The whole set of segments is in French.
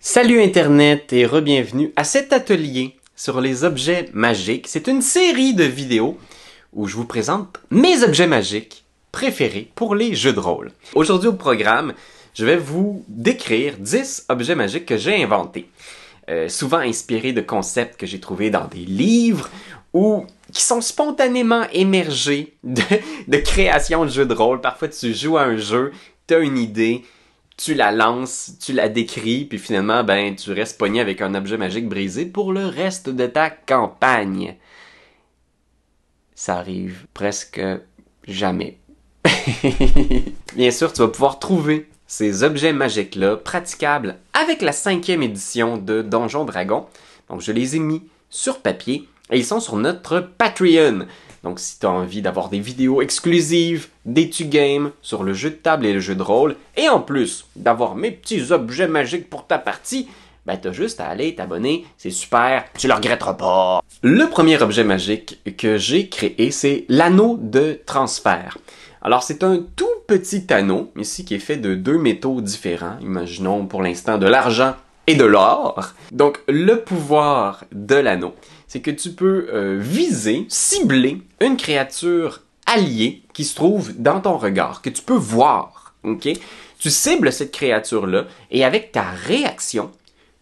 Salut Internet et re-bienvenue à cet atelier sur les objets magiques. C'est une série de vidéos où je vous présente mes objets magiques préférés pour les jeux de rôle. Aujourd'hui au programme, je vais vous décrire 10 objets magiques que j'ai inventés. Souvent inspirés de concepts que j'ai trouvés dans des livres ou qui sont spontanément émergés de création de jeux de rôle. Parfois tu joues à un jeu, tu as une idée, tu la lances, tu la décris, puis finalement, tu restes pogné avec un objet magique brisé pour le reste de ta campagne. Ça arrive presque jamais. Bien sûr, tu vas pouvoir trouver ces objets magiques-là praticables avec la 5e édition de Donjons Dragons. Donc, je les ai mis sur papier et ils sont sur notre Patreon. Donc, si tu as envie d'avoir des vidéos exclusives, des games sur le jeu de table et le jeu de rôle, et en plus d'avoir mes petits objets magiques pour ta partie, t'as juste à aller t'abonner, c'est super, tu le regretteras pas. Le premier objet magique que j'ai créé, c'est l'anneau de transfert. Alors, c'est un tout petit anneau, ici, qui est fait de 2 métaux différents. Imaginons pour l'instant de l'argent et de l'or. Donc, le pouvoir de l'anneau, c'est que tu peux viser, cibler une créature alliée qui se trouve dans ton regard, que tu peux voir, ok? Tu cibles cette créature-là et avec ta réaction,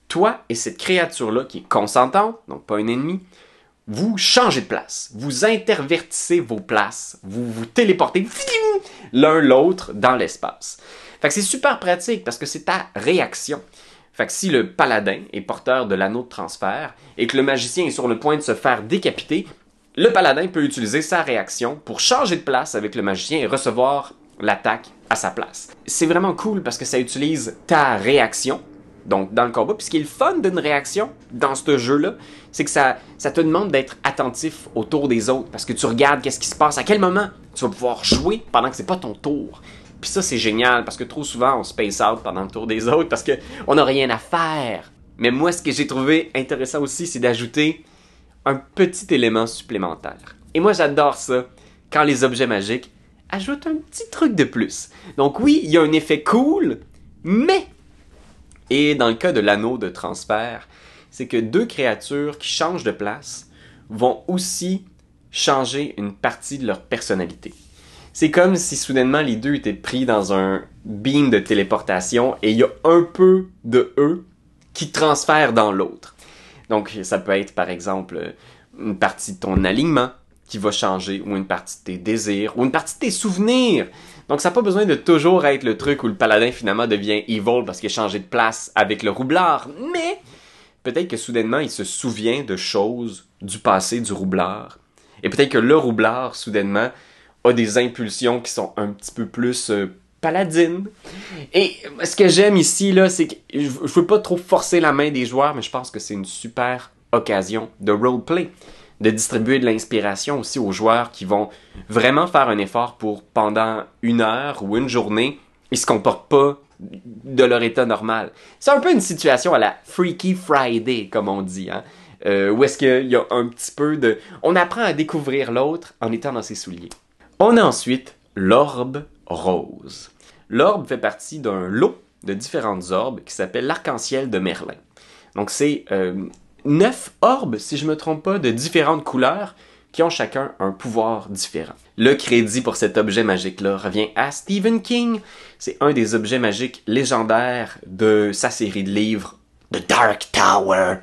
toi et cette créature-là qui est consentante, donc pas un ennemi, vous changez de place, vous intervertissez vos places, vous vous téléportez l'un l'autre dans l'espace. Fait que c'est super pratique parce que c'est ta réaction. Fait que si le paladin est porteur de l'anneau de transfert et que le magicien est sur le point de se faire décapiter, le paladin peut utiliser sa réaction pour changer de place avec le magicien et recevoir l'attaque à sa place. C'est vraiment cool parce que ça utilise ta réaction, donc dans le combat. Puis ce qui est le fun d'une réaction dans ce jeu-là, c'est que ça te demande d'être attentif autour des autres parce que tu regardes qu'est-ce qui se passe, à quel moment tu vas pouvoir jouer pendant que c'est pas ton tour. Puis ça, c'est génial, parce que trop souvent, on space out pendant le tour des autres, parce qu'on n'a rien à faire. Mais moi, ce que j'ai trouvé intéressant aussi, c'est d'ajouter un petit élément supplémentaire. Et moi, j'adore ça, quand les objets magiques ajoutent un petit truc de plus. Donc oui, il y a un effet cool, mais... Et dans le cas de l'anneau de transfert, c'est que 2 créatures qui changent de place vont aussi changer une partie de leur personnalité. C'est comme si soudainement les deux étaient pris dans un beam de téléportation et il y a un peu de eux qui transfèrent dans l'autre. Donc ça peut être par exemple une partie de ton alignement qui va changer ou une partie de tes désirs ou une partie de tes souvenirs. Donc ça n'a pas besoin de toujours être le truc où le paladin finalement devient evil parce qu'il a changé de place avec le roublard. Mais peut-être que soudainement il se souvient de choses du passé du roublard. Et peut-être que le roublard soudainement a des impulsions qui sont un petit peu plus paladines. Et ce que j'aime ici, là, c'est que je veux pas trop forcer la main des joueurs, mais je pense que c'est une super occasion de roleplay, de distribuer de l'inspiration aussi aux joueurs qui vont vraiment faire un effort pour, pendant 1 heure ou une journée, ils se comportent pas de leur état normal. C'est un peu une situation à la Freaky Friday, comme on dit, hein? Où est-ce qu'il y a un petit peu de... On apprend à découvrir l'autre en étant dans ses souliers. On a ensuite l'orbe rose. L'orbe fait partie d'un lot de différentes orbes qui s'appelle l'arc-en-ciel de Merlin. Donc c'est 9 orbes, si je ne me trompe pas, de différentes couleurs qui ont chacun un pouvoir différent. Le crédit pour cet objet magique-là revient à Stephen King. C'est un des objets magiques légendaires de sa série de livres The Dark Tower,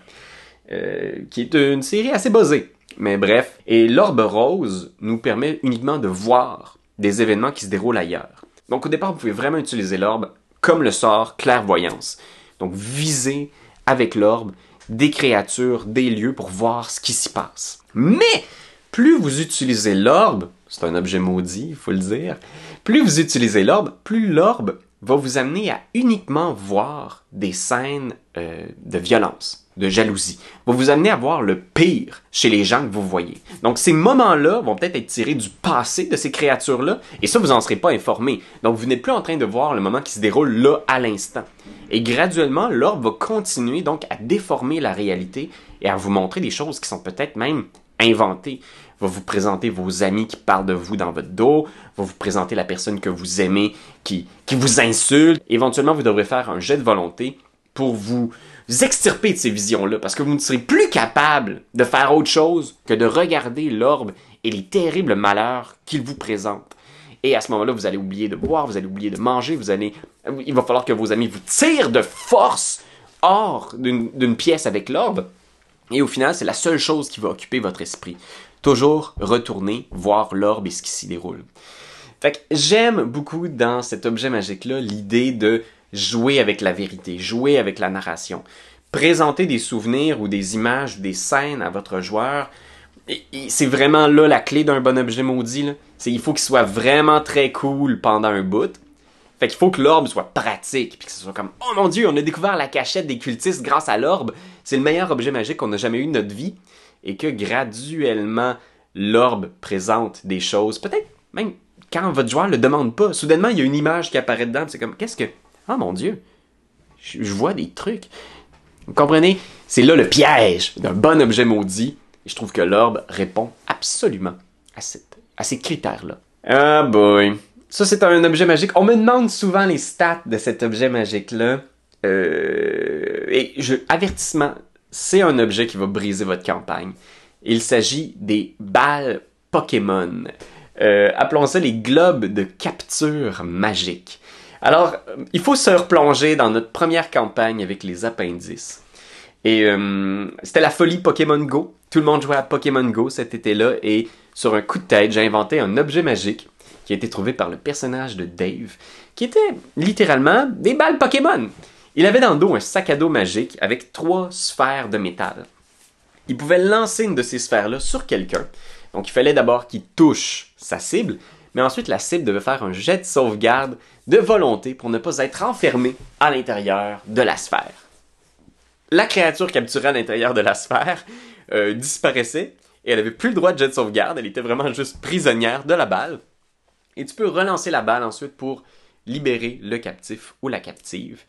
qui est une série assez buzzée. Mais bref, et l'orbe rose nous permet uniquement de voir des événements qui se déroulent ailleurs. Donc au départ, vous pouvez vraiment utiliser l'orbe comme le sort clairvoyance. Donc viser avec l'orbe des créatures, des lieux pour voir ce qui s'y passe. Mais plus vous utilisez l'orbe, c'est un objet maudit, il faut le dire, plus vous utilisez l'orbe, plus l'orbe va vous amener à uniquement voir des scènes de violence, de jalousie. Va vous amener à voir le pire chez les gens que vous voyez. Donc ces moments-là vont peut-être être tirés du passé de ces créatures-là, et ça, vous n'en serez pas informé. Donc vous n'êtes plus en train de voir le moment qui se déroule là, à l'instant. Et graduellement, l'orbe va continuer donc à déformer la réalité et à vous montrer des choses qui sont peut-être même inventées. Va vous présenter vos amis qui parlent de vous dans votre dos, va vous présenter la personne que vous aimez qui vous insulte. Éventuellement, vous devrez faire un jet de volonté pour vous extirper de ces visions-là, parce que vous ne serez plus capable de faire autre chose que de regarder l'orbe et les terribles malheurs qu'il vous présente. Et à ce moment-là, vous allez oublier de boire, vous allez oublier de manger, il va falloir que vos amis vous tirent de force hors d'une pièce avec l'orbe. Et au final, c'est la seule chose qui va occuper votre esprit. Toujours retourner voir l'orbe et ce qui s'y déroule. Fait que j'aime beaucoup dans cet objet magique-là l'idée de jouer avec la vérité, jouer avec la narration. Présenter des souvenirs ou des images, des scènes à votre joueur, c'est vraiment là la clé d'un bon objet maudit. Là. Il faut qu'il soit vraiment très cool pendant un bout. Fait qu'il faut que l'orbe soit pratique, puis que ce soit comme « Oh mon Dieu, on a découvert la cachette des cultistes grâce à l'orbe! C'est le meilleur objet magique qu'on a jamais eu de notre vie. » Et que graduellement, l'orbe présente des choses, peut-être même quand votre joueur le demande pas. Soudainement, il y a une image qui apparaît dedans, c'est comme « Qu'est-ce que... Oh mon Dieu! Je vois des trucs! » Vous comprenez? C'est là le piège d'un bon objet maudit. Et je trouve que l'orbe répond absolument à ces critères-là. Ah boy! Ça, c'est un objet magique. On me demande souvent les stats de cet objet magique-là. Avertissement, c'est un objet qui va briser votre campagne. Il s'agit des balles Pokémon. Appelons ça les globes de capture magique. Alors, il faut se replonger dans notre première campagne avec les appendices. Et c'était la folie Pokémon Go. Tout le monde jouait à Pokémon Go cet été-là. Et sur un coup de tête, j'ai inventé un objet magique qui a été trouvé par le personnage de Dave, qui était littéralement des balles Pokémon. Il avait dans le dos un sac à dos magique avec 3 sphères de métal. Il pouvait lancer une de ces sphères-là sur quelqu'un. Donc il fallait d'abord qu'il touche sa cible, mais ensuite la cible devait faire un jet de sauvegarde de volonté pour ne pas être enfermée à l'intérieur de la sphère. La créature capturée à l'intérieur de la sphère disparaissait et elle n'avait plus le droit de jet de sauvegarde, elle était vraiment juste prisonnière de la balle. Et tu peux relancer la balle ensuite pour libérer le captif ou la captive.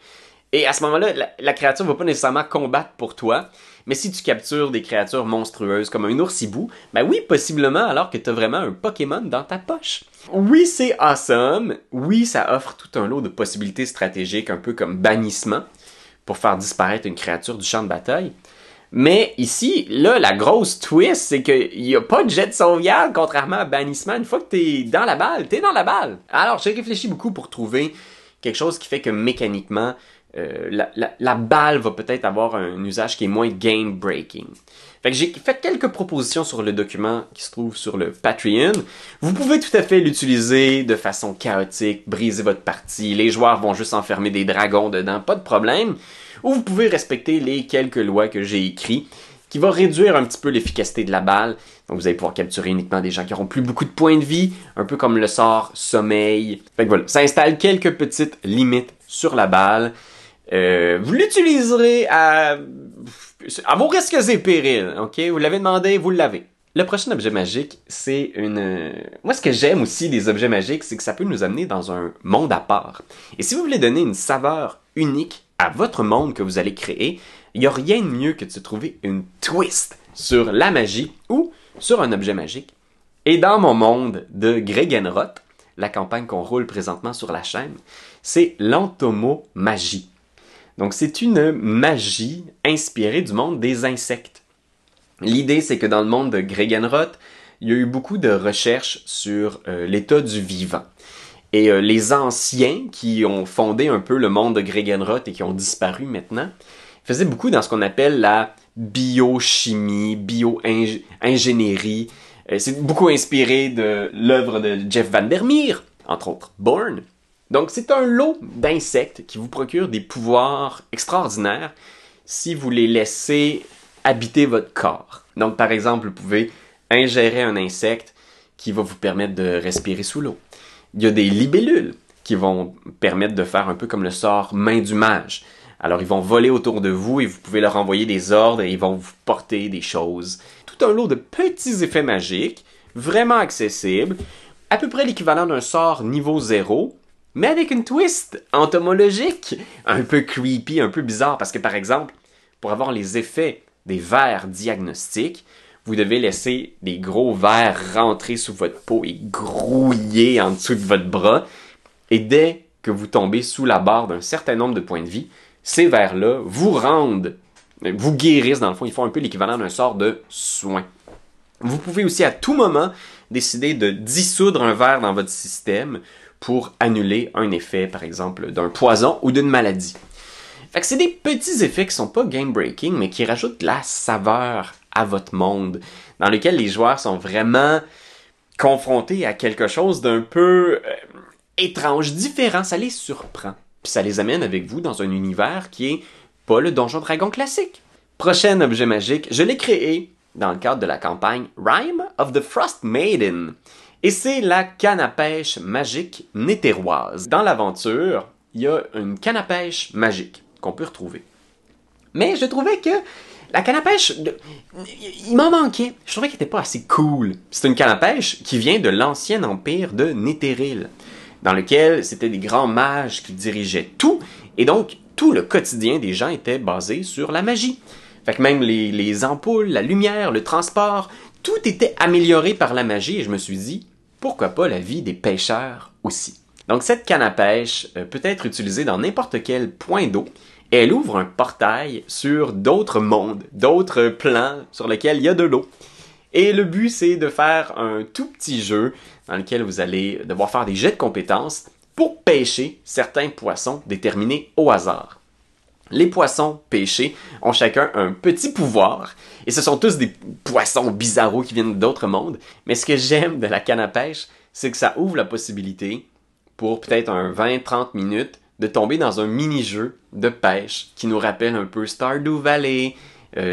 Et à ce moment-là, la créature ne va pas nécessairement combattre pour toi, mais si tu captures des créatures monstrueuses comme un oursibou, ben oui, possiblement alors que tu as vraiment un Pokémon dans ta poche. Oui, c'est awesome. Oui, ça offre tout un lot de possibilités stratégiques, un peu comme bannissement, pour faire disparaître une créature du champ de bataille. Mais ici, là, la grosse twist, c'est qu'il n'y a pas de jet de sauvegarde, contrairement à bannissement. Une fois que t'es dans la balle, t'es dans la balle. Alors, j'ai réfléchi beaucoup pour trouver quelque chose qui fait que mécaniquement, la balle va peut-être avoir un usage qui est moins game-breaking. Fait que j'ai fait quelques propositions sur le document qui se trouve sur le Patreon. Vous pouvez tout à fait l'utiliser de façon chaotique, briser votre partie. Les joueurs vont juste enfermer des dragons dedans, pas de problème. Ou vous pouvez respecter les quelques lois que j'ai écrites, qui vont réduire un petit peu l'efficacité de la balle. Donc vous allez pouvoir capturer uniquement des gens qui n'auront plus beaucoup de points de vie, un peu comme le sort sommeil. Fait que voilà, ça installe quelques petites limites sur la balle. Vous l'utiliserez à vos risques et périls, ok? Vous l'avez demandé, vous l'avez. Le prochain objet magique, c'est une... Moi, ce que j'aime aussi des objets magiques, c'est que ça peut nous amener dans un monde à part. Et si vous voulez donner une saveur unique à votre monde que vous allez créer, il n'y a rien de mieux que de se trouver une twist sur la magie ou sur un objet magique. Et dans mon monde de Gregenroth, la campagne qu'on roule présentement sur la chaîne, c'est l'entomomagie. Donc c'est une magie inspirée du monde des insectes. L'idée, c'est que dans le monde de Gregenroth, il y a eu beaucoup de recherches sur l'état du vivant. Et les anciens qui ont fondé un peu le monde de Gregenroth et qui ont disparu maintenant, faisaient beaucoup dans ce qu'on appelle la biochimie, bio-ingénierie. C'est beaucoup inspiré de l'œuvre de Jeff Vandermeer, entre autres Born. Donc c'est un lot d'insectes qui vous procurent des pouvoirs extraordinaires si vous les laissez habiter votre corps. Donc par exemple, vous pouvez ingérer un insecte qui va vous permettre de respirer sous l'eau. Il y a des libellules qui vont permettre de faire un peu comme le sort main du mage. Alors ils vont voler autour de vous et vous pouvez leur envoyer des ordres et ils vont vous porter des choses. Tout un lot de petits effets magiques, vraiment accessibles, à peu près l'équivalent d'un sort niveau 0, mais avec une twist entomologique, un peu creepy, un peu bizarre, parce que par exemple, pour avoir les effets des vers diagnostiques, vous devez laisser des gros vers rentrer sous votre peau et grouiller en dessous de votre bras. Et dès que vous tombez sous la barre d'un certain nombre de points de vie, ces verres-là vous rendent, vous guérissent dans le fond, ils font un peu l'équivalent d'un sort de soin. Vous pouvez aussi à tout moment décider de dissoudre un verre dans votre système pour annuler un effet, par exemple, d'un poison ou d'une maladie. Fait que c'est des petits effets qui sont pas game-breaking, mais qui rajoutent de la saveur à votre monde, dans lequel les joueurs sont vraiment confrontés à quelque chose d'un peu étrange, différent, ça les surprend. Puis ça les amène avec vous dans un univers qui est pas le Donjon Dragon classique. Prochain objet magique, je l'ai créé dans le cadre de la campagne Rime of the Frost Maiden. Et c'est la canne à pêche magique néthéroise. Dans l'aventure, il y a une canne à pêche magique qu'on peut retrouver. Mais je trouvais que la canne à pêche, il m'en manquait. Je trouvais qu'elle n'était pas assez cool. C'est une canne à pêche qui vient de l'ancien empire de Netheril, dans lequel c'était des grands mages qui dirigeaient tout, et donc tout le quotidien des gens était basé sur la magie. Fait que même les ampoules, la lumière, le transport, tout était amélioré par la magie, et je me suis dit, pourquoi pas la vie des pêcheurs aussi? Donc cette canne à pêche peut être utilisée dans n'importe quel point d'eau, et elle ouvre un portail sur d'autres mondes, d'autres plans sur lesquels il y a de l'eau. Et le but, c'est de faire un tout petit jeu dans lequel vous allez devoir faire des jets de compétences pour pêcher certains poissons déterminés au hasard. Les poissons pêchés ont chacun un petit pouvoir, et ce sont tous des poissons bizarros qui viennent d'autres mondes, mais ce que j'aime de la canne à pêche, c'est que ça ouvre la possibilité, pour peut-être un 20-30 minutes, de tomber dans un mini-jeu de pêche qui nous rappelle un peu Stardew Valley,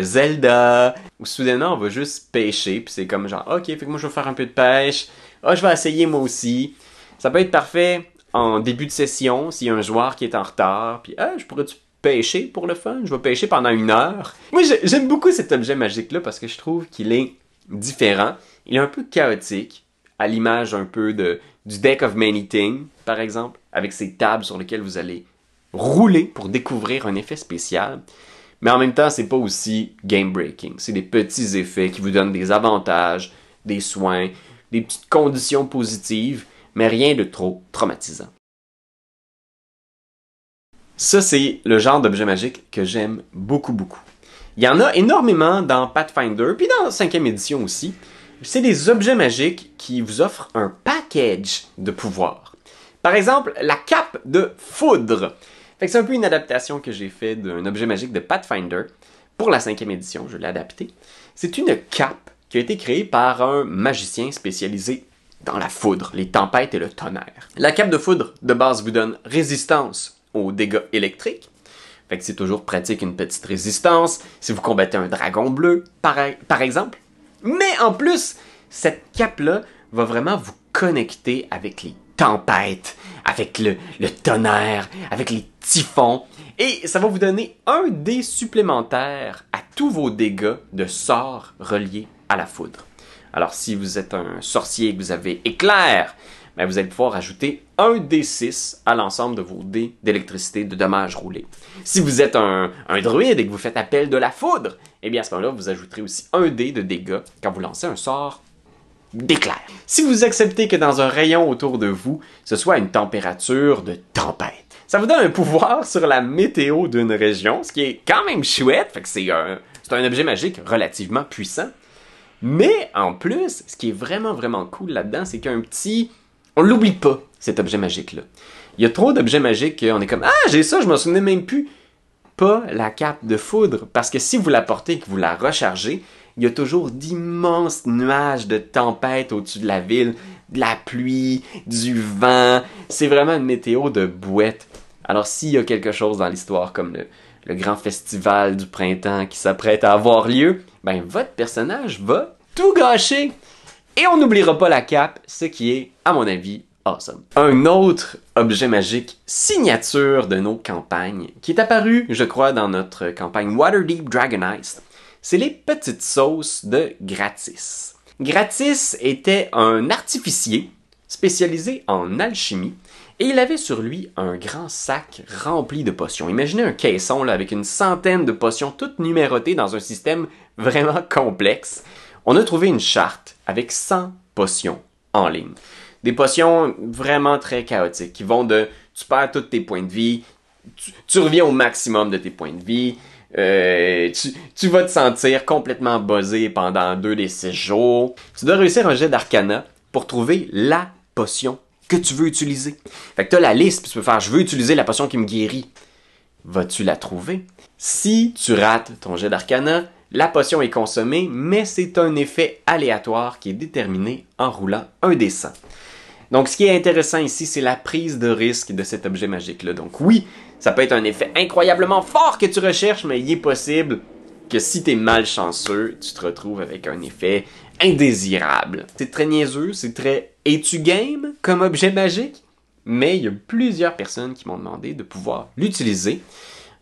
Zelda, où soudainement on va juste pêcher, puis c'est comme genre, ok, fait que moi je vais faire un peu de pêche, je vais essayer moi aussi. Ça peut être parfait en début de session, s'il y a un joueur qui est en retard, puis je pourrais-tu pêcher pour le fun? Je vais pêcher pendant 1 heure. Moi j'aime beaucoup cet objet magique-là parce que je trouve qu'il est différent, il est un peu chaotique, à l'image un peu du Deck of Many Things, par exemple, avec ces tables sur lesquelles vous allez rouler pour découvrir un effet spécial. Mais en même temps, c'est pas aussi game-breaking. C'est des petits effets qui vous donnent des avantages, des soins, des petites conditions positives, mais rien de trop traumatisant. Ça, c'est le genre d'objet magique que j'aime beaucoup, beaucoup. Il y en a énormément dans Pathfinder, puis dans 5e édition aussi. C'est des objets magiques qui vous offrent un package de pouvoirs. Par exemple, la cape de foudre. Fait que c'est un peu une adaptation que j'ai fait d'un objet magique de Pathfinder pour la 5e édition, je l'ai adapté. C'est une cape qui a été créée par un magicien spécialisé dans la foudre, les tempêtes et le tonnerre. La cape de foudre de base vous donne résistance aux dégâts électriques. Fait que c'est toujours pratique une petite résistance si vous combattez un dragon bleu, par exemple. Mais en plus, cette cape-là va vraiment vous connecter avec les tempêtes, avec le tonnerre, avec les typhons. Et ça va vous donner un dé supplémentaire à tous vos dégâts de sorts reliés à la foudre. Alors si vous êtes un sorcier et que vous avez éclair, ben vous allez pouvoir ajouter un D6 à l'ensemble de vos dés d'électricité de dommages roulés. Si vous êtes un druide et que vous faites appel de la foudre, eh bien à ce moment-là, vous ajouterez aussi un dé de dégâts quand vous lancez un sort d'éclair. Si vous acceptez que dans un rayon autour de vous, ce soit une température de tempête, ça vous donne un pouvoir sur la météo d'une région, ce qui est quand même chouette, fait que c'est un objet magique relativement puissant. Mais en plus, ce qui est vraiment, vraiment cool là-dedans, c'est qu'il y a un petit... On l'oublie pas, cet objet magique-là. Il y a trop d'objets magiques qu'on est comme « Ah, j'ai ça, je m'en souvenais même plus ». Pas la cape de foudre, parce que si vous la portez et que vous la rechargez, il y a toujours d'immenses nuages de tempête au-dessus de la ville, de la pluie, du vent. C'est vraiment une météo de bouette. Alors s'il y a quelque chose dans l'histoire comme le grand festival du printemps qui s'apprête à avoir lieu, ben votre personnage va tout gâcher. Et on n'oubliera pas la cape, ce qui est, à mon avis, awesome. Un autre objet magique signature de nos campagnes, qui est apparu, je crois, dans notre campagne Waterdeep Dragon Heist, c'est les petites sauces de Gratis. Gratis était un artificier spécialisé en alchimie, et il avait sur lui un grand sac rempli de potions. Imaginez un caisson là, avec une centaine de potions toutes numérotées dans un système vraiment complexe. On a trouvé une charte avec 100 potions en ligne. Des potions vraiment très chaotiques qui vont de tu perds tous tes points de vie, tu reviens au maximum de tes points de vie. Tu vas te sentir complètement buzzé pendant 2 des 6 jours. Tu dois réussir un jet d'arcana pour trouver la potion que tu veux utiliser. Fait que tu as la liste, puis tu peux faire « Je veux utiliser la potion qui me guérit ». Vas-tu la trouver? Si tu rates ton jet d'arcana, la potion est consommée, mais c'est un effet aléatoire qui est déterminé en roulant un dé 100. Donc, ce qui est intéressant ici, c'est la prise de risque de cet objet magique-là. Donc oui, ça peut être un effet incroyablement fort que tu recherches, mais il est possible que si tu es malchanceux, tu te retrouves avec un effet indésirable. C'est très niaiseux, c'est très « es-tu game » comme objet magique? Mais il y a plusieurs personnes qui m'ont demandé de pouvoir l'utiliser.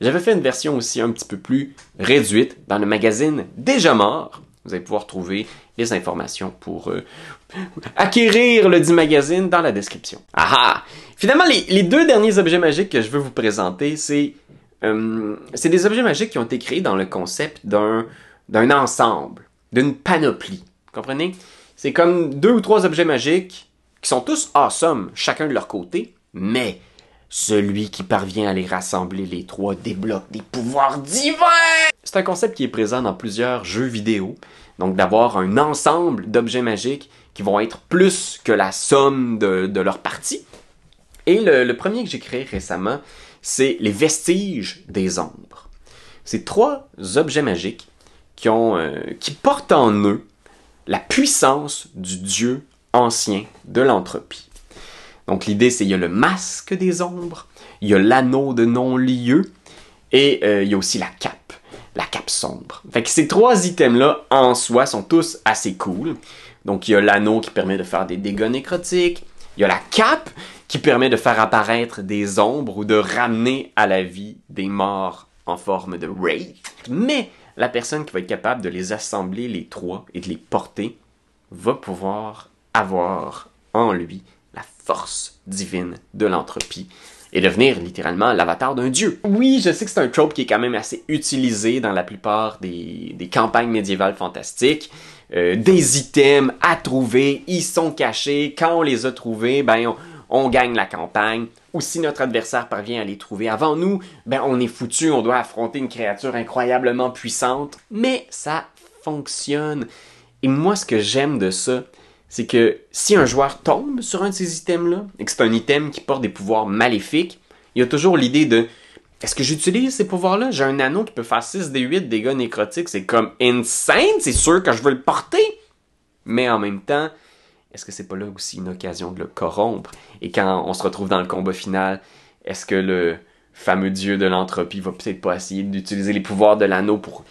J'avais fait une version aussi un petit peu plus réduite dans le magazine Déjà Mort. Vous allez pouvoir trouver les informations pour acquérir le dit magazine dans la description. Ah! Finalement, les 2 derniers objets magiques que je veux vous présenter, c'est des objets magiques qui ont été créés dans le concept d'un ensemble, d'une panoplie. Vous comprenez? C'est comme 2 ou 3 objets magiques qui sont tous awesome, chacun de leur côté, mais celui qui parvient à les rassembler les 3 débloque des pouvoirs divins! C'est un concept qui est présent dans plusieurs jeux vidéo, donc d'avoir un ensemble d'objets magiques qui vont être plus que la somme de leurs parties. Et le premier que j'ai créé récemment, c'est les vestiges des ombres. C'est 3 objets magiques qui portent en eux la puissance du dieu ancien de l'entropie. Donc l'idée, c'est qu'il y a le masque des ombres, il y a l'anneau de non-lieu, et il y a aussi la cape sombre. Fait que ces 3 items-là, en soi, sont tous assez cool. Donc il y a l'anneau qui permet de faire des dégâts nécrotiques, il y a la cape qui permet de faire apparaître des ombres ou de ramener à la vie des morts en forme de wraith. Mais la personne qui va être capable de les assembler les 3 et de les porter va pouvoir avoir en lui la force divine de l'entropie et devenir littéralement l'avatar d'un dieu. Oui, je sais que c'est un trope qui est quand même assez utilisé dans la plupart des campagnes médiévales fantastiques. Des items à trouver, ils sont cachés. Quand on les a trouvés, ben on gagne la campagne. Ou si notre adversaire parvient à les trouver avant nous, ben on est foutu, on doit affronter une créature incroyablement puissante. Mais ça fonctionne. Et moi, ce que j'aime de ça, c'est que si un joueur tombe sur un de ces items-là, et que c'est un item qui porte des pouvoirs maléfiques, il y a toujours l'idée de « Est-ce que j'utilise ces pouvoirs-là? J'ai un anneau qui peut faire 6d8 dégâts nécrotiques, c'est comme insane, c'est sûr que je veux le porter! » Mais en même temps, est-ce que c'est pas là aussi une occasion de le corrompre? Et quand on se retrouve dans le combat final, est-ce que le fameux dieu de l'entropie va peut-être pas essayer d'utiliser les pouvoirs de l'anneau pour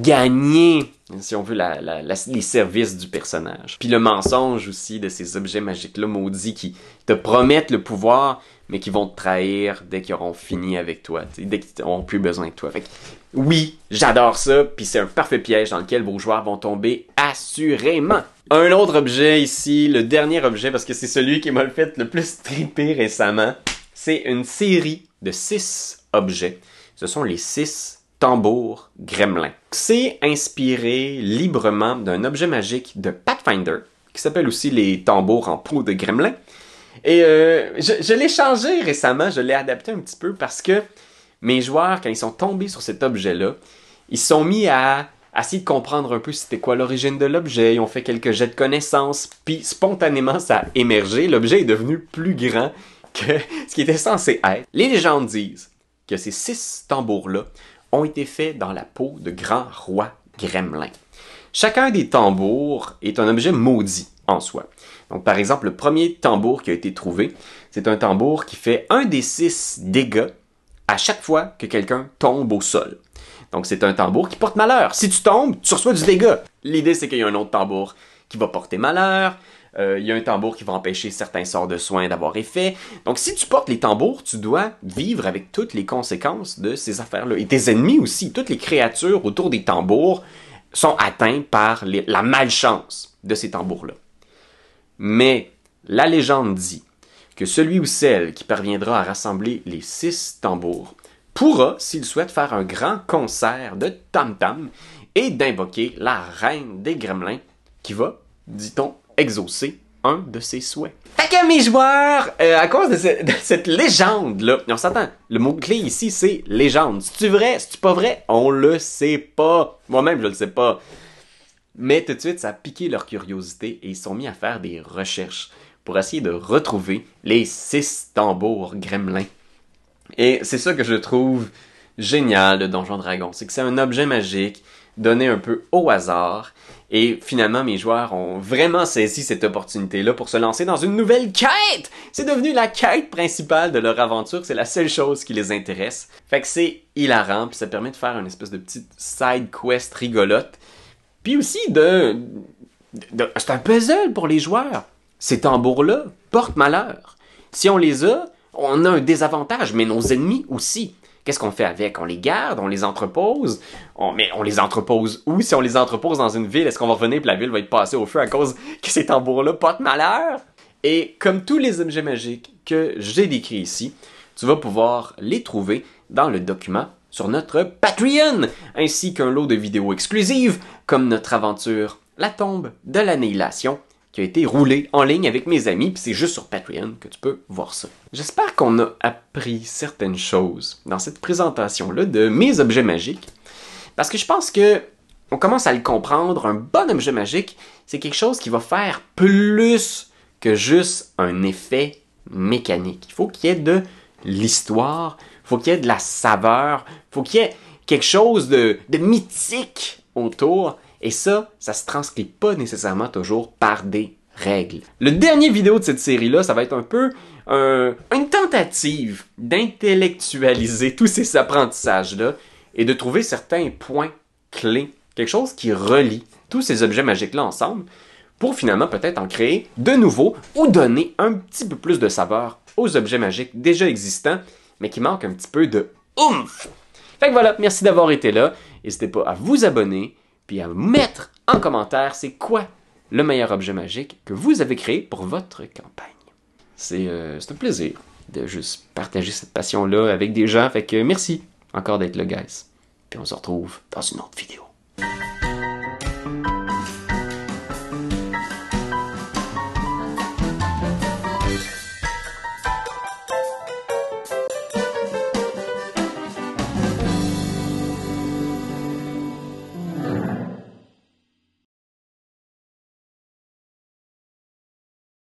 gagner, si on veut, les services du personnage. Puis le mensonge aussi de ces objets magiques-là maudits qui te promettent le pouvoir, mais qui vont te trahir dès qu'ils auront fini avec toi, dès qu'ils n'auront plus besoin de toi. Fait que, oui, j'adore ça, puis c'est un parfait piège dans lequel vos joueurs vont tomber assurément. Un autre objet ici, le dernier objet, parce que c'est celui qui m'a fait le plus triper récemment, c'est une série de 6 objets. Ce sont les 6 tambours gremlins. C'est inspiré librement d'un objet magique de Pathfinder, qui s'appelle aussi les tambours en peau de gremlin. Et je l'ai changé récemment, je l'ai adapté un petit peu parce que mes joueurs, quand ils sont tombés sur cet objet-là, ils se sont mis à essayer de comprendre un peu c'était quoi l'origine de l'objet, ils ont fait quelques jets de connaissances, puis spontanément ça a émergé, l'objet est devenu plus grand que ce qui était censé être. Les légendes disent que ces 6 tambours-là ont été faits dans la peau de grands rois gremlins. Chacun des tambours est un objet maudit en soi. Donc, par exemple, le premier tambour qui a été trouvé, c'est un tambour qui fait 1 des 6 dégâts à chaque fois que quelqu'un tombe au sol. Donc, c'est un tambour qui porte malheur. Si tu tombes, tu reçois du dégât. L'idée, c'est qu'il y a un autre tambour qui va porter malheur. Il y a un tambour qui va empêcher certains sorts de soins d'avoir effet. Donc, si tu portes les tambours, tu dois vivre avec toutes les conséquences de ces affaires-là. Et tes ennemis aussi, toutes les créatures autour des tambours sont atteints par la malchance de ces tambours-là. Mais la légende dit que celui ou celle qui parviendra à rassembler les 6 tambours pourra, s'il souhaite, faire un grand concert de tam-tam et d'invoquer la reine des gremlins qui va, dit-on, exaucer un de ses souhaits. Fait que mes joueurs, à cause de cette légende-là, on s'entend, le mot-clé ici, c'est légende. C'est-tu vrai? C'est-tu pas vrai? On le sait pas. Moi-même, je le sais pas. Mais tout de suite, ça a piqué leur curiosité et ils se sont mis à faire des recherches pour essayer de retrouver les 6 tambours gremlins. Et c'est ça que je trouve génial de Donjon Dragon, c'est que c'est un objet magique donné un peu au hasard. Et finalement, mes joueurs ont vraiment saisi cette opportunité-là pour se lancer dans une nouvelle quête! C'est devenu la quête principale de leur aventure, c'est la seule chose qui les intéresse. Fait que c'est hilarant, puis ça permet de faire une espèce de petite side quest rigolote. Puis aussi c'est un puzzle pour les joueurs. Ces tambours-là portent malheur. Si on les a, on a un désavantage, mais nos ennemis aussi. Qu'est-ce qu'on fait avec? On les garde, on les entrepose. Mais on les entrepose où? Si on les entrepose dans une ville, est-ce qu'on va revenir et la ville va être passée au feu à cause que ces tambours-là portent malheur? Et comme tous les objets magiques que j'ai décrits ici, tu vas pouvoir les trouver dans le document sur notre Patreon, ainsi qu'un lot de vidéos exclusives, comme notre aventure La tombe de l'annihilation, qui a été roulée en ligne avec mes amis, puis c'est juste sur Patreon que tu peux voir ça. J'espère qu'on a appris certaines choses dans cette présentation-là de mes objets magiques, parce que je pense que on commence à le comprendre, un bon objet magique, c'est quelque chose qui va faire plus que juste un effet mécanique. Il faut qu'il y ait de l'histoire, il faut qu'il y ait de la saveur, il faut qu'il y ait quelque chose de mythique autour. Et ça se transcrit pas nécessairement toujours par des règles. Le dernier vidéo de cette série-là, ça va être un peu une tentative d'intellectualiser tous ces apprentissages-là et de trouver certains points clés, quelque chose qui relie tous ces objets magiques-là ensemble pour finalement peut-être en créer de nouveaux ou donner un petit peu plus de saveur aux objets magiques déjà existants, mais qui manquent un petit peu de oomph. Fait que voilà, merci d'avoir été là. N'hésitez pas à vous abonner puis à mettre en commentaire c'est quoi le meilleur objet magique que vous avez créé pour votre campagne. C'est un plaisir de juste partager cette passion-là avec des gens, fait que merci encore d'être là, guys. Puis on se retrouve dans une autre vidéo.